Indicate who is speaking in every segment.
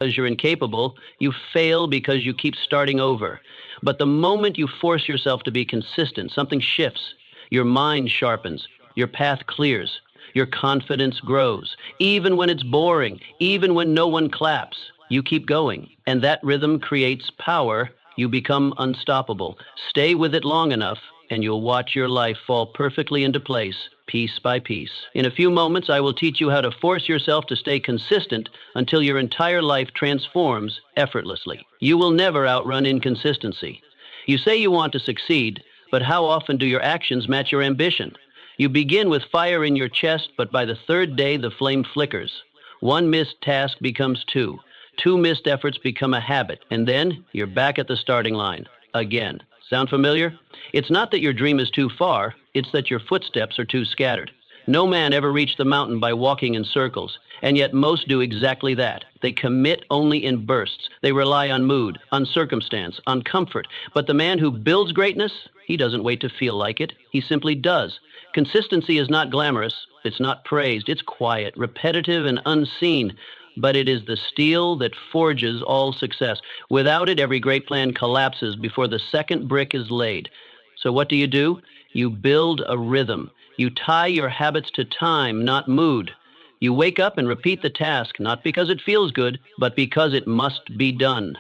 Speaker 1: because you're incapable, you fail because you keep starting over. But the moment you force yourself to be consistent, something shifts. Your mind sharpens, your path clears, your confidence grows. Even when it's boring, even when no one claps, you keep going. And that rhythm creates power. You become unstoppable. Stay with it long enough, and you'll watch your life fall perfectly into place, piece by piece. In a few moments, I will teach you how to force yourself to stay consistent until your entire life transforms effortlessly. You will never outrun inconsistency. You say you want to succeed, but how often do your actions match your ambition? You begin with fire in your chest, but by the third day, the flame flickers. One missed task becomes two. Two missed efforts become a habit, and then you're back at the starting line again. Sound familiar? It's not that your dream is too far, it's that your footsteps are too scattered. No man ever reached the mountain by walking in circles, and yet most do exactly that. They commit only in bursts. They rely on mood, on circumstance, on comfort. But the man who builds greatness, he doesn't wait to feel like it. He simply does. Consistency is not glamorous. It's not praised. It's quiet, repetitive, and unseen. But it is the steel that forges all success. Without it, every great plan collapses before the second brick is laid. So what do? You build a rhythm. You tie your habits to time, not mood. You wake up and repeat the task, not because it feels good, but because it must be done.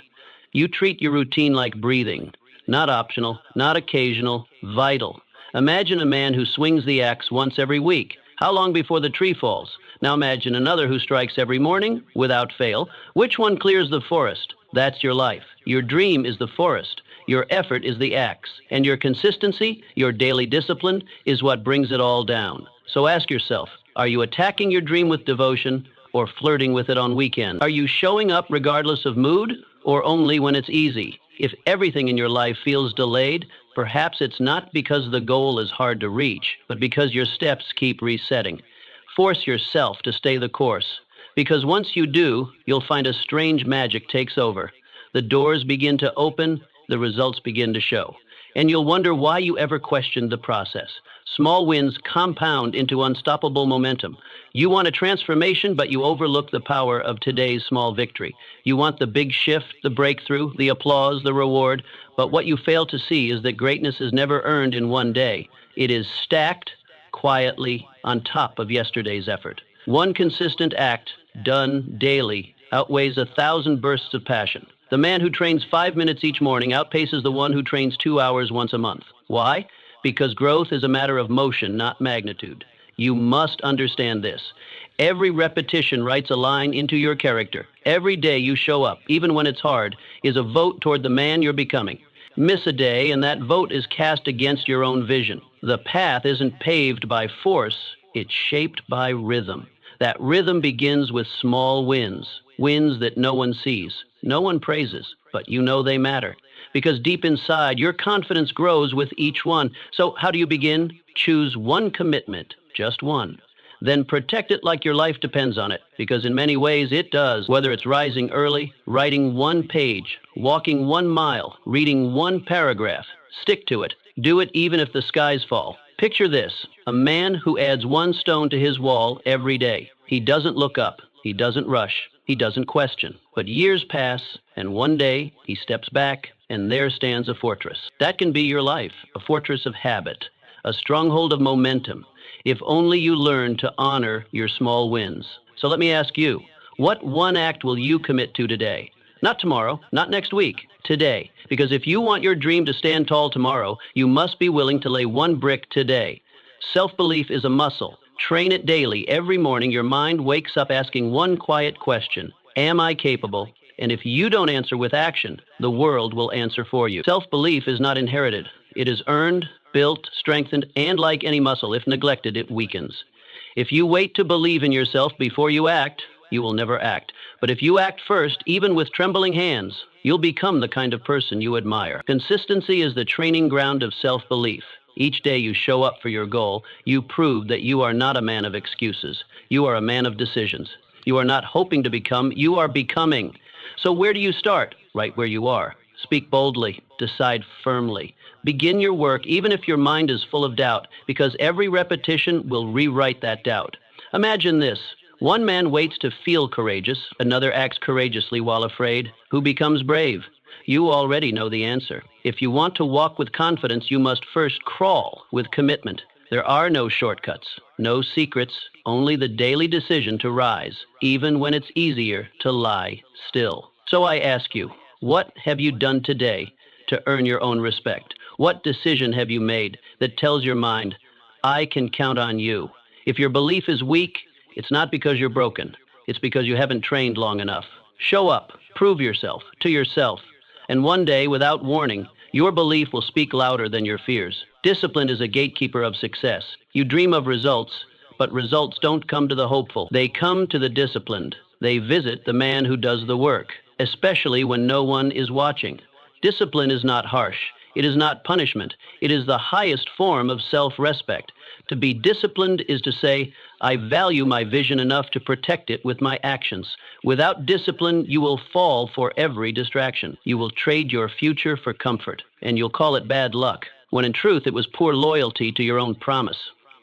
Speaker 1: You treat your routine like breathing, not optional, not occasional, vital. Imagine a man who swings the axe once every week. How long before the tree falls? Now imagine another who strikes every morning without fail. Which one clears the forest? That's your life. Your dream is the forest. Your effort is the axe. And your consistency, your daily discipline, is what brings it all down. So ask yourself, are you attacking your dream with devotion or flirting with it on weekends? Are you showing up regardless of mood or only when it's easy? If everything in your life feels delayed, perhaps it's not because the goal is hard to reach, but because your steps keep resetting. Force yourself to stay the course, because once you do, you'll find a strange magic takes over. The doors begin to open, the results begin to show, and you'll wonder why you ever questioned the process. Small wins compound into unstoppable momentum. You want a transformation, but you overlook the power of today's small victory. You want the big shift, the breakthrough, the applause, the reward, but what you fail to see is that greatness is never earned in one day. It is stacked quietly on top of yesterday's effort. One consistent act, done daily, outweighs 1,000 bursts of passion. The man who trains 5 minutes each morning outpaces the one who trains 2 hours once a month. Why? Because growth is a matter of motion, not magnitude. You must understand this. Every repetition writes a line into your character. Every day you show up, even when it's hard, is a vote toward the man you're becoming. Miss a day, and that vote is cast against your own vision. The path isn't paved by force, it's shaped by rhythm. That rhythm begins with small wins, wins that no one sees, no one praises, but you know they matter. Because deep inside, your confidence grows with each one. So how do you begin? Choose one commitment, just one. Then protect it like your life depends on it, because in many ways it does. Whether it's rising early, writing one page, walking 1 mile, reading one paragraph, stick to it. Do it even if the skies fall. Picture this, a man who adds one stone to his wall every day. He doesn't look up, he doesn't rush, he doesn't question. But years pass, and one day he steps back, and there stands a fortress. That can be your life, a fortress of habit, a stronghold of momentum, if only you learn to honor your small wins. So let me ask you, what one act will you commit to today? Not tomorrow, not next week, today. Because if you want your dream to stand tall tomorrow, you must be willing to lay one brick today. Self-belief is a muscle. Train it daily. Every morning, your mind wakes up asking one quiet question. Am I capable? And if you don't answer with action, the world will answer for you. Self-belief is not inherited. It is earned, built, strengthened, and like any muscle, if neglected, it weakens. If you wait to believe in yourself before you act, you will never act. But if you act first, even with trembling hands, you'll become the kind of person you admire. Consistency is the training ground of self-belief. Each day you show up for your goal, you prove that you are not a man of excuses. You are a man of decisions. You are not hoping to become, you are becoming. So where do you start? Right where you are. Speak boldly, decide firmly. Begin your work even if your mind is full of doubt, because every repetition will rewrite that doubt. Imagine this. One man waits to feel courageous, another acts courageously while afraid. Who becomes brave? You already know the answer. If you want to walk with confidence, you must first crawl with commitment. There are no shortcuts, no secrets, only the daily decision to rise, even when it's easier to lie still. So I ask you, what have you done today to earn your own respect? What decision have you made that tells your mind, I can count on you? If your belief is weak, it's not because you're broken. It's because you haven't trained long enough. Show up, prove yourself to yourself, and one day, without warning, your belief will speak louder than your fears. Discipline is a gatekeeper of success. You dream of results, but results don't come to the hopeful. They come to the disciplined. They visit the man who does the work, especially when no one is watching. Discipline is not harsh. It is not punishment. It is the highest form of self-respect. To be disciplined is to say, I value my vision enough to protect it with my actions. Without discipline, you will fall for every distraction. You will trade your future for comfort, and you'll call it bad luck, when in truth it was poor loyalty to your own promise.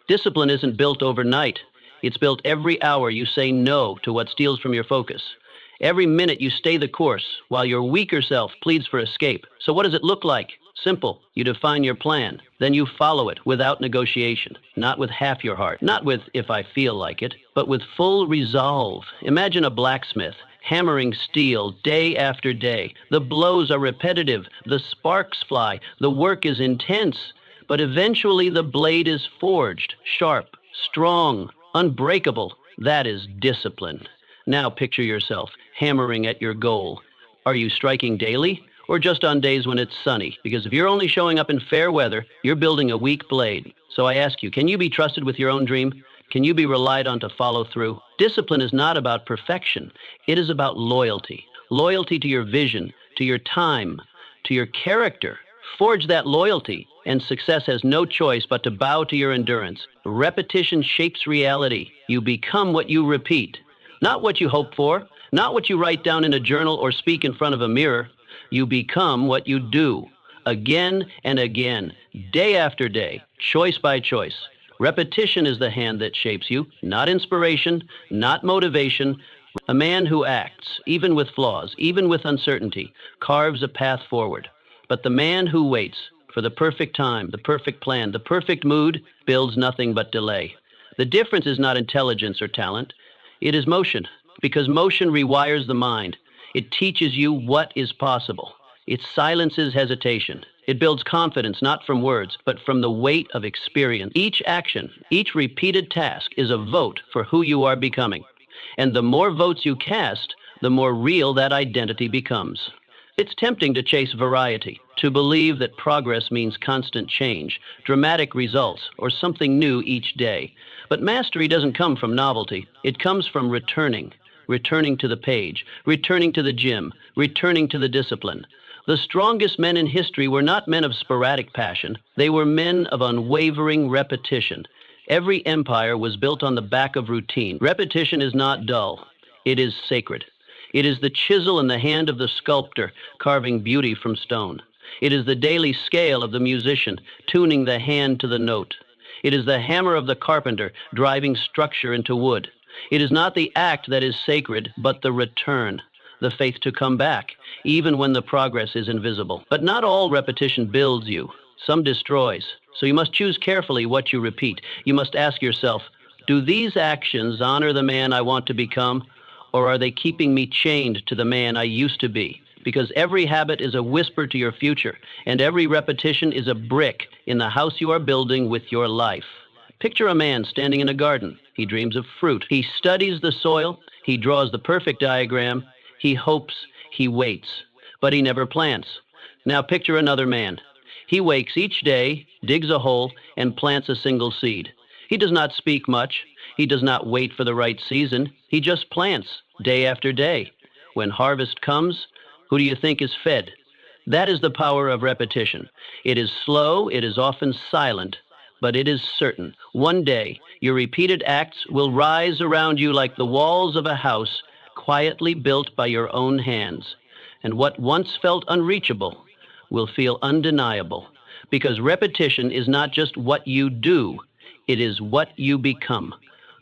Speaker 1: Discipline isn't built overnight. It's built every hour you say no to what steals from your focus. Every minute you stay the course while your weaker self pleads for escape. So what does it look like? Simple. You define your plan. Then you follow it without negotiation, not with half your heart, not with if I feel like it, but with full resolve. Imagine a blacksmith hammering steel day after day. The blows are repetitive. The sparks fly. The work is intense. But eventually the blade is forged, sharp, strong, unbreakable. That is discipline. Now picture yourself hammering at your goal. Are you striking daily or just on days when it's sunny? Because if you're only showing up in fair weather, you're building a weak blade. So I ask you, can you be trusted with your own dream? Can you be relied on to follow through? Discipline is not about perfection. It is about loyalty. Loyalty to your vision, to your time, to your character. Forge that loyalty, and success has no choice but to bow to your endurance. Repetition shapes reality. You become what you repeat. Not what you hope for, not what you write down in a journal or speak in front of a mirror. You become what you do, again and again, day after day, choice by choice. Repetition is the hand that shapes you, not inspiration, not motivation. A man who acts, even with flaws, even with uncertainty, carves a path forward. But the man who waits for the perfect time, the perfect plan, the perfect mood, builds nothing but delay. The difference is not intelligence or talent. It is motion, because motion rewires the mind. It teaches you what is possible. It silences hesitation. It builds confidence not from words, but from the weight of experience. Each action, each repeated task is a vote for who you are becoming. And the more votes you cast, the more real that identity becomes. It's tempting to chase variety, to believe that progress means constant change, dramatic results, or something new each day. But mastery doesn't come from novelty. It comes from returning to the page, returning to the gym, returning to the discipline. The strongest men in history were not men of sporadic passion. They were men of unwavering repetition. Every empire was built on the back of routine. Repetition is not dull. It is sacred. It is the chisel in the hand of the sculptor, carving beauty from stone. It is the daily scale of the musician, tuning the hand to the note. It is the hammer of the carpenter, driving structure into wood. It is not the act that is sacred, but the return, the faith to come back, even when the progress is invisible. But not all repetition builds you. Some destroys. So you must choose carefully what you repeat. You must ask yourself, do these actions honor the man I want to become, or are they keeping me chained to the man I used to be? Because every habit is a whisper to your future, and every repetition is a brick in the house you are building with your life. Picture a man standing in a garden. He dreams of fruit. He studies the soil. He draws the perfect diagram. He hopes. He waits. But he never plants. Now picture another man. He wakes each day, digs a hole, and plants a single seed. He does not speak much. He does not wait for the right season. He just plants, day after day. When harvest comes, who do you think is fed? That is the power of repetition. It is slow, it is often silent, but it is certain. One day, your repeated acts will rise around you like the walls of a house quietly built by your own hands. And what once felt unreachable will feel undeniable, because repetition is not just what you do, it is what you become.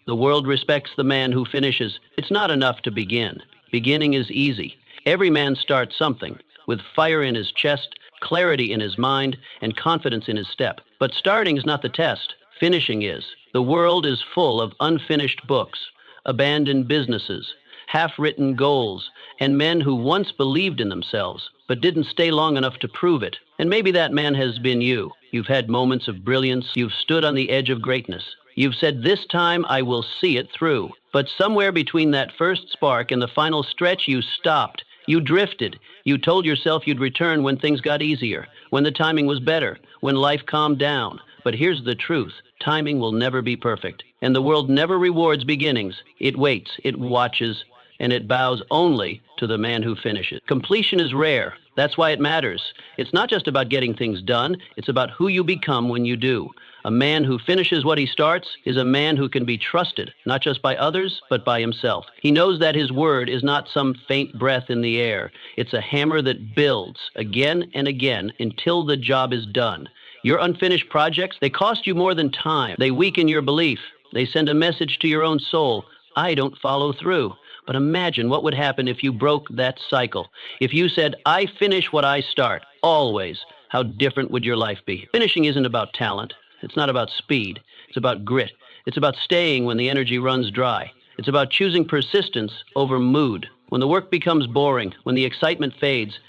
Speaker 1: The world respects the man who finishes. It's not enough to begin. Beginning is easy. Every man starts something, with fire in his chest, clarity in his mind, and confidence in his step. But starting is not the test. Finishing is. The world is full of unfinished books, abandoned businesses, half-written goals, and men who once believed in themselves, but didn't stay long enough to prove it. And maybe that man has been you. You've had moments of brilliance. You've stood on the edge of greatness. You've said, "This time I will see it through." But somewhere between that first spark and the final stretch, you stopped. You drifted. You told yourself you'd return when things got easier, when the timing was better, when life calmed down. But here's the truth. Timing will never be perfect. And the world never rewards beginnings. It waits, it watches, and it bows only to the man who finishes. Completion is rare. That's why it matters. It's not just about getting things done. It's about who you become when you do. A man who finishes what he starts is a man who can be trusted, not just by others, but by himself. He knows that his word is not some faint breath in the air. It's a hammer that builds again and again until the job is done. Your unfinished projects, they cost you more than time. They weaken your belief. They send a message to your own soul. I don't follow through. But imagine what would happen if you broke that cycle. If you said, I finish what I start, always. How different would your life be? Finishing isn't about talent. It's not about speed. It's about grit. It's about staying when the energy runs dry. It's about choosing persistence over mood. When the work becomes boring, when the excitement fades,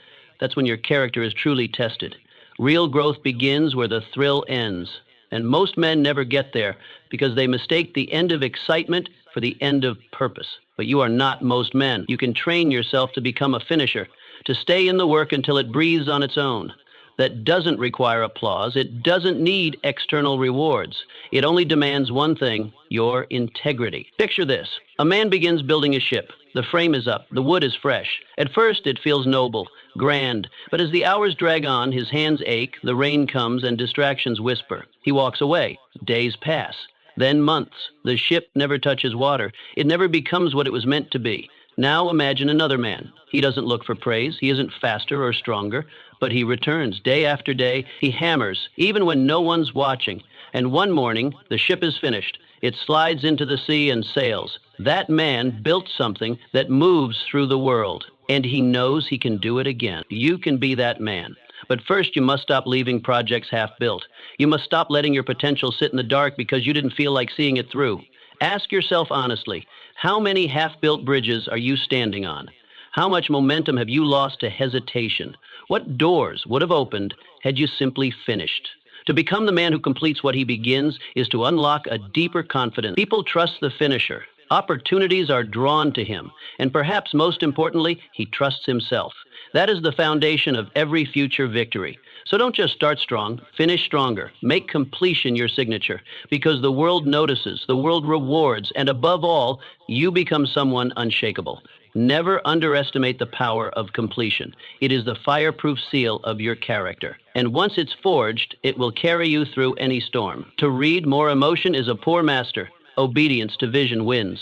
Speaker 1: that's when your character is truly tested. Real growth begins where the thrill ends. And most men never get there because they mistake the end of excitement for the end of purpose. But you are not most men. You can train yourself to become a finisher, to stay in the work until it breathes on its own. That doesn't require applause. It doesn't need external rewards. It only demands one thing, your integrity. Picture this. A man begins building a ship. The frame is up. The wood is fresh. At first, it feels noble, grand. But as the hours drag on, his hands ache, the rain comes, and distractions whisper. He walks away. Days pass. Then months. The ship never touches water. It never becomes what it was meant to be. Now imagine another man. He doesn't look for praise. He isn't faster or stronger, but he returns day after day. He hammers, even when no one's watching. And one morning, the ship is finished. It slides into the sea and sails. That man built something that moves through the world, and he knows he can do it again. You can be that man. But first, you must stop leaving projects half-built. You must stop letting your potential sit in the dark because you didn't feel like seeing it through. Ask yourself honestly, how many half-built bridges are you standing on? How much momentum have you lost to hesitation? What doors would have opened had you simply finished? To become the man who completes what he begins is to unlock a deeper confidence. People trust the finisher. Opportunities are drawn to him. And perhaps most importantly, he trusts himself. That is the foundation of every future victory. So don't just start strong, finish stronger. Make completion your signature, because the world notices, the world rewards, and above all, you become someone unshakable. Never underestimate the power of completion. It is the fireproof seal of your character. And once it's forged, it will carry you through any storm. To read more emotion is a poor master. Obedience to vision wins.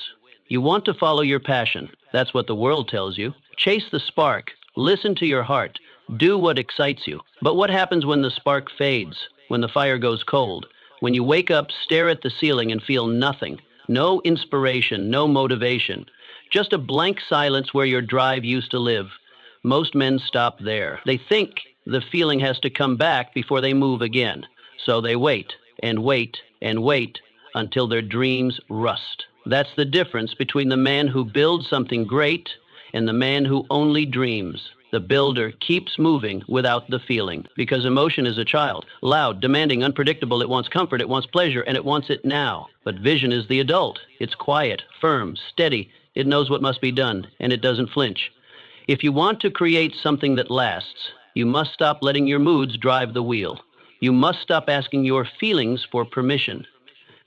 Speaker 1: You want to follow your passion. That's what the world tells you. Chase the spark. Listen to your heart. Do what excites you. But what happens when the spark fades? When the fire goes cold? When you wake up, stare at the ceiling and feel nothing? No inspiration, no motivation. Just a blank silence where your drive used to live. Most men stop there. They think the feeling has to come back before they move again. So they wait and wait and wait until their dreams rust. That's the difference between the man who builds something great and the man who only dreams. The builder keeps moving without the feeling, because emotion is a child, loud, demanding, unpredictable. It wants comfort, it wants pleasure, and it wants it now. But vision is the adult. It's quiet, firm, steady. It knows what must be done, and it doesn't flinch. If you want to create something that lasts, you must stop letting your moods drive the wheel. You must stop asking your feelings for permission.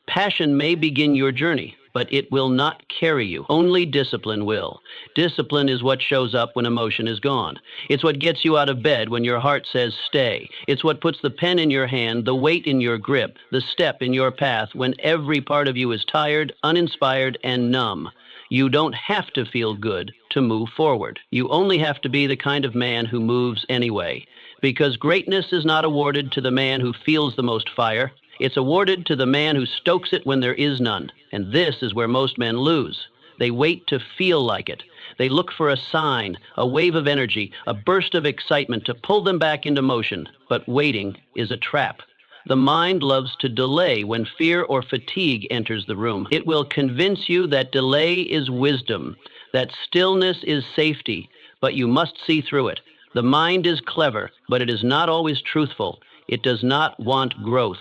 Speaker 1: Passion may begin your journey, but it will not carry you. Only discipline will. Discipline is what shows up when emotion is gone. It's what gets you out of bed when your heart says stay. It's what puts the pen in your hand, the weight in your grip, the step in your path when every part of you is tired, uninspired, and numb. You don't have to feel good to move forward. You only have to be the kind of man who moves anyway. Because greatness is not awarded to the man who feels the most fire. It's awarded to the man who stokes it when there is none. And this is where most men lose. They wait to feel like it. They look for a sign, a wave of energy, a burst of excitement to pull them back into motion. But waiting is a trap. The mind loves to delay when fear or fatigue enters the room. It will convince you that delay is wisdom, that stillness is safety, but you must see through it. The mind is clever, but it is not always truthful. It does not want growth.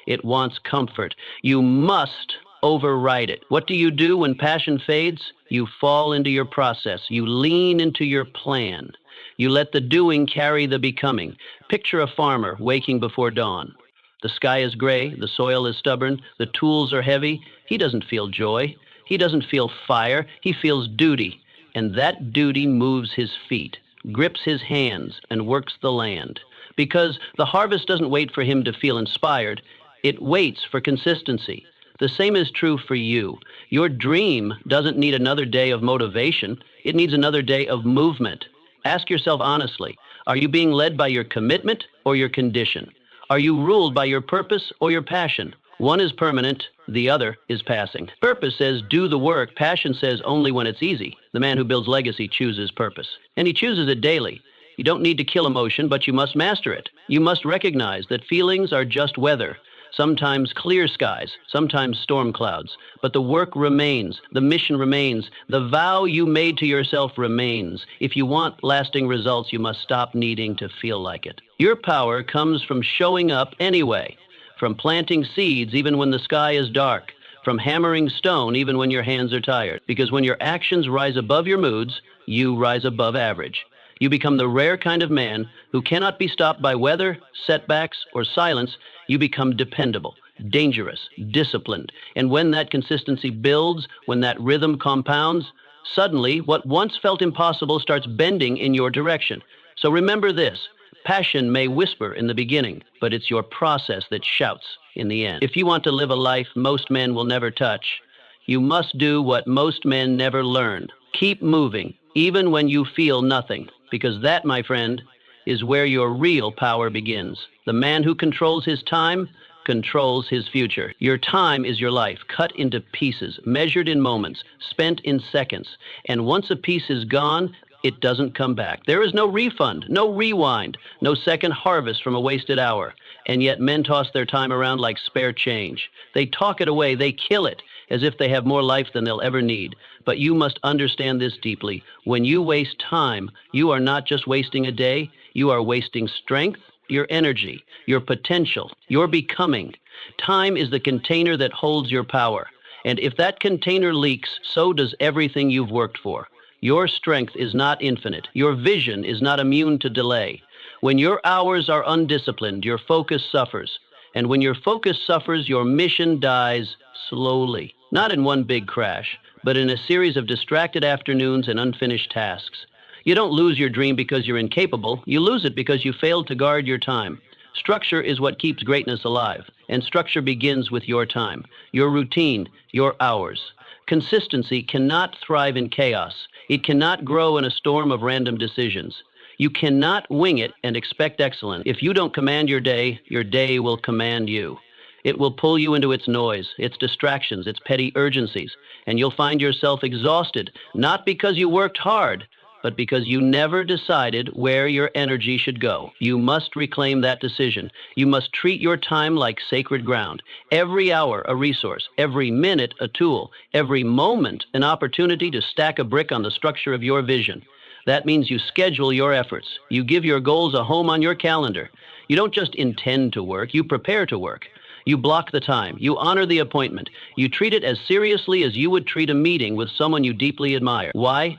Speaker 1: It wants comfort. You must override it. What do you do when passion fades? You fall into your process. You lean into your plan. You let the doing carry the becoming. Picture a farmer waking before dawn. The sky is gray, the soil is stubborn, the tools are heavy. He doesn't feel joy. He doesn't feel fire. He feels duty. And that duty moves his feet, grips his hands, and works the land. Because the harvest doesn't wait for him to feel inspired. It waits for consistency. The same is true for you. Your dream doesn't need another day of motivation. It needs another day of movement. Ask yourself honestly, are you being led by your commitment or your condition? Are you ruled by your purpose or your passion? One is permanent, the other is passing. Purpose says do the work. Passion says only when it's easy. The man who builds legacy chooses purpose, and he chooses it daily. You don't need to kill emotion, but you must master it. You must recognize that feelings are just weather. Sometimes clear skies, sometimes storm clouds. But the work remains, the mission remains, the vow you made to yourself remains. If you want lasting results, you must stop needing to feel like it. Your power comes from showing up anyway, from planting seeds even when the sky is dark, from hammering stone even when your hands are tired. Because when your actions rise above your moods, you rise above average. You become the rare kind of man who cannot be stopped by weather, setbacks, or silence. You become dependable, dangerous, disciplined. And when that consistency builds, when that rhythm compounds, suddenly what once felt impossible starts bending in your direction. So remember this, passion may whisper in the beginning, but it's your process that shouts in the end. If you want to live a life most men will never touch, you must do what most men never learn. Keep moving, even when you feel nothing, because that, my friend, is where your real power begins. The man who controls his time controls his future. Your time is your life, cut into pieces, measured in moments, spent in seconds. And once a piece is gone, it doesn't come back. There is no refund, no rewind, no second harvest from a wasted hour. And yet men toss their time around like spare change. They talk it away, they kill it, as if they have more life than they'll ever need. But you must understand this deeply. When you waste time, you are not just wasting a day, you are wasting strength, your energy, your potential, your becoming. Time is the container that holds your power. And if that container leaks, so does everything you've worked for. Your strength is not infinite. Your vision is not immune to delay. When your hours are undisciplined, your focus suffers. And when your focus suffers, your mission dies slowly. Not in one big crash, but in a series of distracted afternoons and unfinished tasks. You don't lose your dream because you're incapable. You lose it because you failed to guard your time. Structure is what keeps greatness alive, and structure begins with your time, your routine, your hours. Consistency cannot thrive in chaos. It cannot grow in a storm of random decisions. You cannot wing it and expect excellence. If you don't command your day will command you. It will pull you into its noise, its distractions, its petty urgencies, and you'll find yourself exhausted, not because you worked hard, but because you never decided where your energy should go. You must reclaim that decision. You must treat your time like sacred ground. Every hour a resource, every minute a tool, every moment an opportunity to stack a brick on the structure of your vision. That means you schedule your efforts. You give your goals a home on your calendar. You don't just intend to work, you prepare to work. You block the time. You honor the appointment. You treat it as seriously as you would treat a meeting with someone you deeply admire. Why?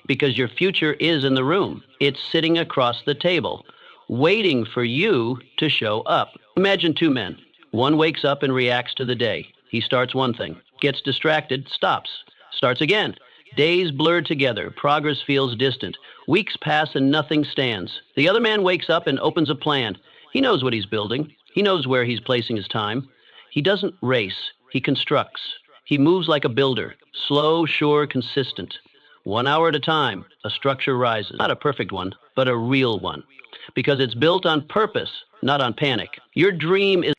Speaker 1: Because your future is in the room. It's sitting across the table, waiting for you to show up. Imagine two men. One wakes up and reacts to the day. He starts one thing, gets distracted, stops, starts again. Days blur together. Progress feels distant. Weeks pass and nothing stands. The other man wakes up and opens a plan. He knows what he's building. He knows where he's placing his time. He doesn't race. He constructs. He moves like a builder. Slow, sure, consistent. 1 hour at a time, a structure rises. Not a perfect one, but a real one. Because it's built on purpose, not on panic. Your dream is